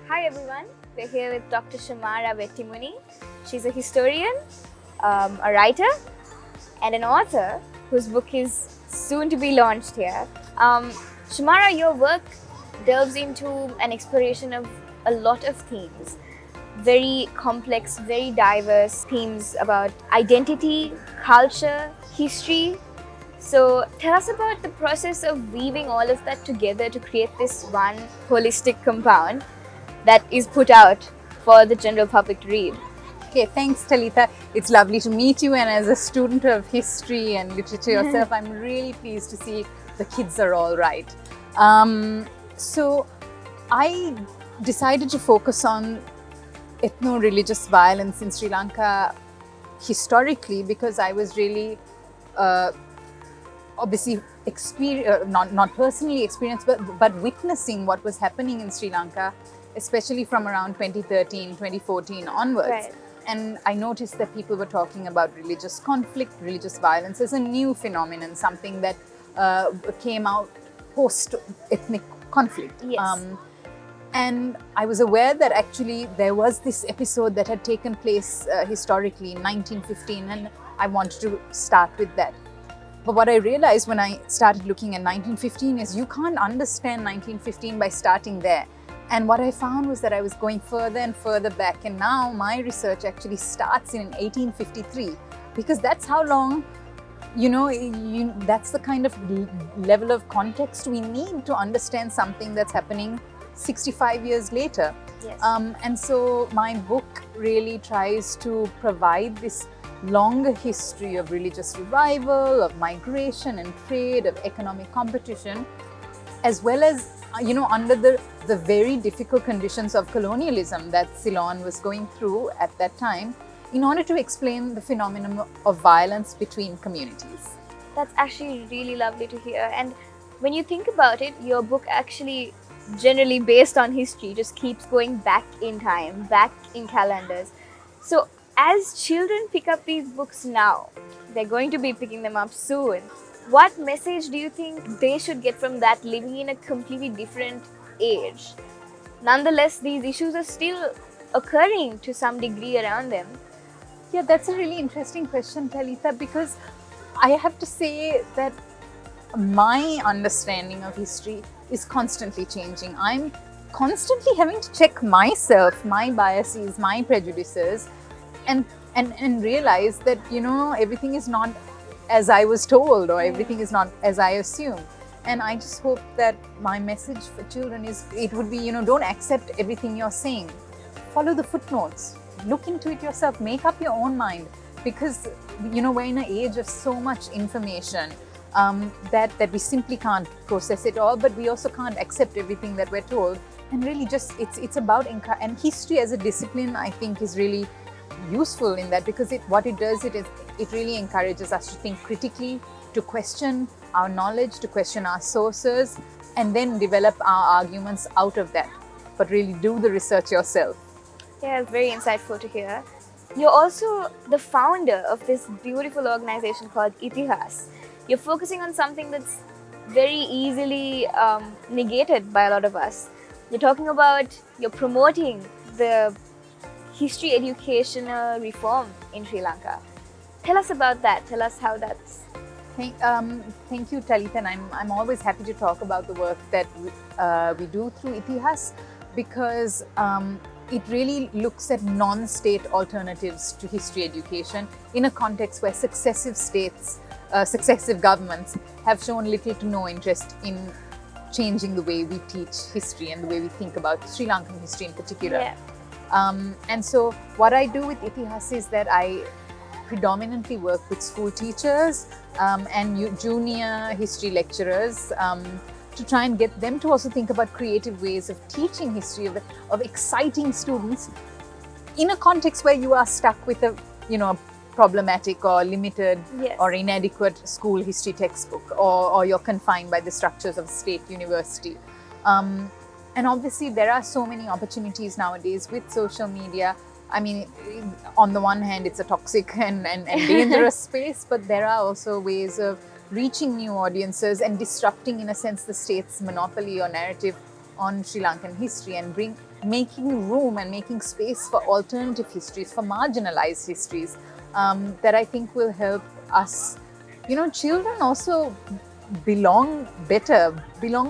Hi everyone, we're here with Dr. Shamara Wettimuni. She's a historian, a writer, and an author whose book is soon to be launched here. Shamara, your work delves into an exploration of a lot of themes. Very complex, very diverse themes about identity, culture, history. So tell us about the process of weaving all of that together to create this one holistic compound that is put out for the general public to read. Okay, thanks Talitha. It's lovely to meet you, and as a student of history and literature yourself, I'm really pleased to see the kids are all right. So I decided to focus on ethno-religious violence in Sri Lanka historically because I was really obviously not personally experienced, but witnessing what was happening in Sri Lanka, especially from around 2013, 2014 onwards. Right. And I noticed that people were talking about religious conflict, religious violence as a new phenomenon, something that came out post-ethnic conflict. Yes. And I was aware that actually there was this episode that had taken place historically in 1915, and I wanted to start with that. But what I realized when I started looking at 1915 is you can't understand 1915 by starting there. And what I found was that I was going further and further back, and now my research actually starts in 1853, because that's how long, that's the kind of level of context we need to understand something that's happening 65 years later. Yes. And so my book really tries to provide this longer history of religious revival, of migration and trade, of economic competition, as well as under the very difficult conditions of colonialism that Ceylon was going through at that time, in order to explain the phenomenon of violence between communities. That's actually really lovely to hear. And when you think about it, your book actually, generally based on history, just keeps going back in time, back in calendars. So as children pick up these books now, they're going to be picking them up soon. What message do you think they should get from that, living in a completely different age? Nonetheless, these issues are still occurring to some degree around them. Yeah, that's a really interesting question, Talitha, because I have to say that my understanding of history is constantly changing. I'm constantly having to check myself, my biases, my prejudices, and realize that, everything is not as I was told, or everything is not as I assumed. And I just hope that my message for children would be, don't accept everything you're saying. Follow the footnotes, look into it yourself, make up your own mind, because, we're in an age of so much information that we simply can't process it all, but we also can't accept everything that we're told. And really just, it's about, and history as a discipline, I think, is really useful in that, because it really encourages us to think critically, to question our knowledge, to question our sources, and then develop our arguments out of that. But really do the research yourself. Yeah, it's very insightful to hear. You're also the founder of this beautiful organization called Ithihas. You're focusing on something that's very easily negated by a lot of us. You're promoting the history educational reform in Sri Lanka. Tell us about that. Tell us how that's... Thank you, Talitha, and I'm always happy to talk about the work that we do through Ithihas, because it really looks at non-state alternatives to history education in a context where successive governments have shown little to no interest in changing the way we teach history and the way we think about Sri Lankan history in particular. Yeah. And so what I do with Ithihas is that I predominantly work with school teachers and junior history lecturers to try and get them to also think about creative ways of teaching history, of exciting students in a context where you are stuck with a problematic or limited or inadequate school history textbook, or you're confined by the structures of a state university. And obviously there are so many opportunities nowadays with social media. I mean, on the one hand, it's a toxic and dangerous space, but there are also ways of reaching new audiences and disrupting, in a sense, the state's monopoly or narrative on Sri Lankan history, and making room and making space for alternative histories, for marginalized histories, that I think will help us. Children also belong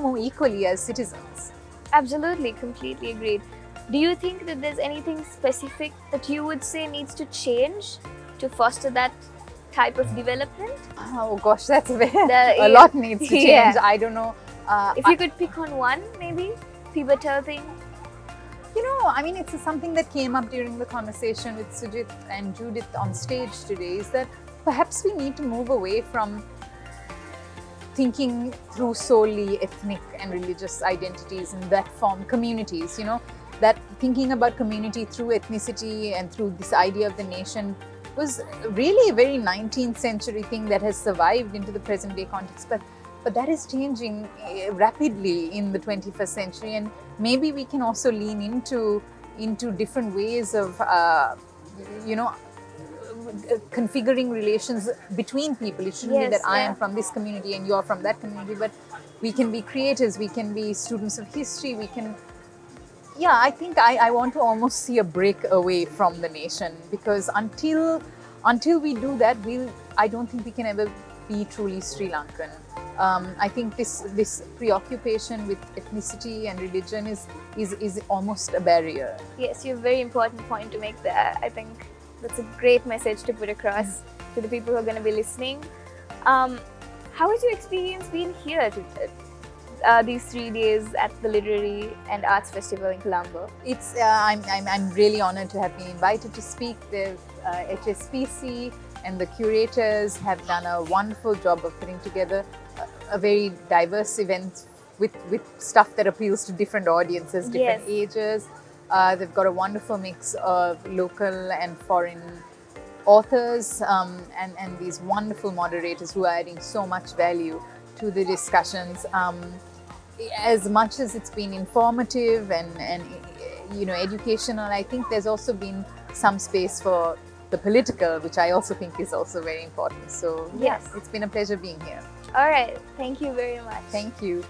more equally as citizens. Absolutely, completely agreed. Do you think that there's anything specific that you would say needs to change to foster that type of development? Oh gosh, that's a lot needs to change. Yeah. I don't know. If you could pick on one, maybe pivotal thing. It's something that came up during the conversation with Sujit and Judith on stage today, is that perhaps we need to move away from thinking through solely ethnic and religious identities in that form, communities, that thinking about community through ethnicity and through this idea of the nation was really a very 19th century thing that has survived into the present day context. But that is changing rapidly in the 21st century, and maybe we can also lean into different ways of, configuring relations between people. It shouldn't be that I am from this community and you're from that community, but we can be creators, we can be students of history, we can. Yeah, I think I want to almost see a break away from the nation, because until we do that, I don't think we can ever be truly Sri Lankan. I think this preoccupation with ethnicity and religion is almost a barrier. Yes, you have a very important point to make there. I think that's a great message to put across to the people who are going to be listening. How has your experience been here these 3 days at the Literary and Arts Festival in Colombo? I'm really honored to have been invited to speak. The HSBC and the curators have done a wonderful job of putting together a very diverse event with stuff that appeals to different audiences, different ages. They've got a wonderful mix of local and foreign authors, and these wonderful moderators who are adding so much value to the discussions. As much as it's been informative and educational, I think there's also been some space for the political, which I also think is also very important. So yes, it's been a pleasure being here. All right, thank you very much. Thank you.